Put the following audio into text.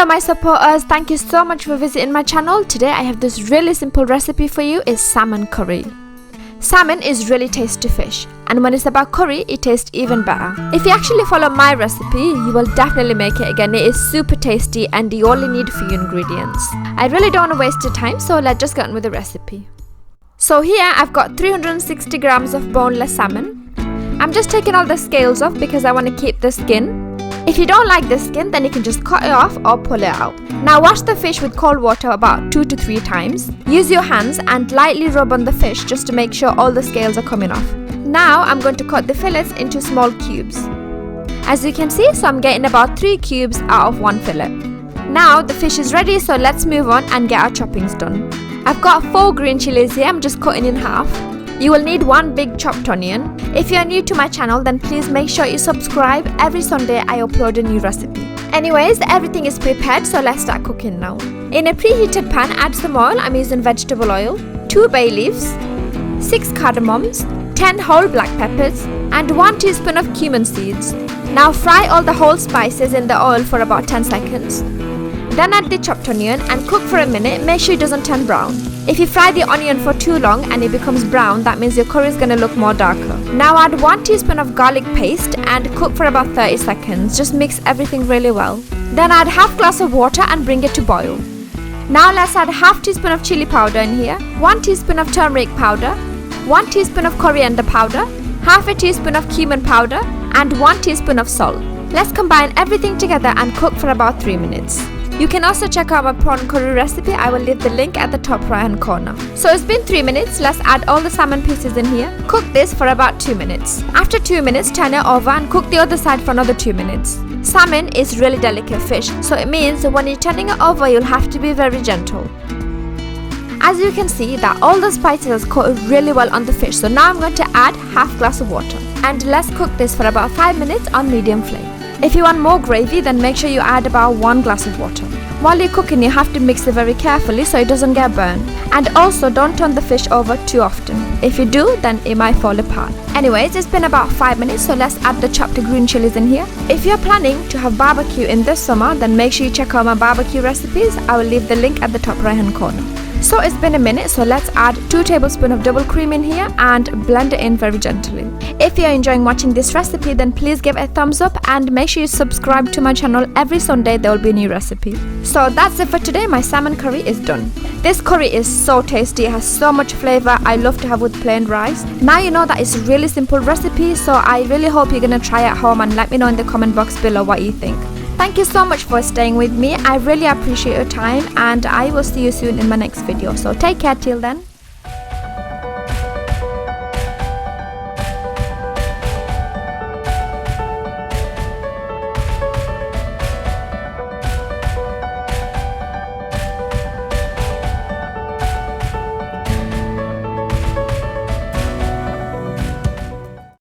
Hello my supporters, thank you so much for visiting my channel. Today I have this really simple recipe for you. It's salmon curry. Salmon is really tasty fish, and when it's about curry, it tastes even better. If you actually follow my recipe, you will definitely make it again. It is super tasty and you only need a few ingredients. I really don't want to waste your time, so let's just get on with the recipe. So here I've got 360 grams of boneless salmon. I'm just taking all the scales off because I want to keep the skin. If you don't like the skin, then you can just cut it off or pull it out. Now wash the fish with cold water about 2 to 3 times. Use your hands and lightly rub on the fish just to make sure all the scales are coming off. Now I'm going to cut the fillets into small cubes. As you can see, so I'm getting about 3 cubes out of 1 fillet. Now the fish is ready, so let's move on and get our choppings done. I've got 4 green chilies here. I'm just cutting in half. You will need 1 big chopped onion. If you are new to my channel, then please make sure you subscribe. Every Sunday I upload a new recipe. Anyways, everything is prepared, so let's start cooking now. In a preheated pan, add some oil. I'm using vegetable oil, 2 bay leaves, 6 cardamoms, 10 whole black peppers, and 1 teaspoon of cumin seeds. Now fry all the whole spices in the oil for about 10 seconds. Then add the chopped onion and cook for a minute. Make sure it doesn't turn brown. If you fry the onion for too long and it becomes brown, that means your curry is going to look more darker. Now add 1 teaspoon of garlic paste and cook for about 30 seconds. Just mix everything really well. Then add half glass of water and bring it to boil. Now let's add half teaspoon of chili powder in here, 1 teaspoon of turmeric powder, 1 teaspoon of coriander powder, half a teaspoon of cumin powder, and 1 teaspoon of salt. Let's combine everything together and cook for about 3 minutes. You can also check out my prawn curry recipe. I will leave the link at the top right hand corner. So it's been 3 minutes. Let's add all the salmon pieces in here. Cook this for about 2 minutes. After 2 minutes, turn it over and cook the other side for another 2 minutes. Salmon is really delicate fish, so it means when you're turning it over, you'll have to be very gentle. As you can see that all the spices are coated really well on the fish, so now I'm going to add half glass of water. And let's cook this for about 5 minutes on medium flame. If you want more gravy, then make sure you add about 1 glass of water. While you're cooking, you have to mix it very carefully so it doesn't get burned. And also don't turn the fish over too often. If you do, then it might fall apart. Anyways, it's been about 5 minutes, so let's add the chopped green chilies in here. If you're planning to have barbecue in this summer, then make sure you check out my barbecue recipes. I will leave the link at the top right hand corner. So it's been a minute, so let's add 2 tablespoons of double cream in here and blend it in very gently. If you're enjoying watching this recipe, then please give it a thumbs up and make sure you subscribe to my channel. Every Sunday there will be a new recipe. So that's it for today. My salmon curry is done. This curry is so tasty. It has so much flavor. I love to have with plain rice. Now you know that it's a really simple recipe, so I really hope you're gonna try it at home and let me know in the comment box below what you think. Thank you so much for staying with me. I really appreciate your time, and I will see you soon in my next video. So take care till then.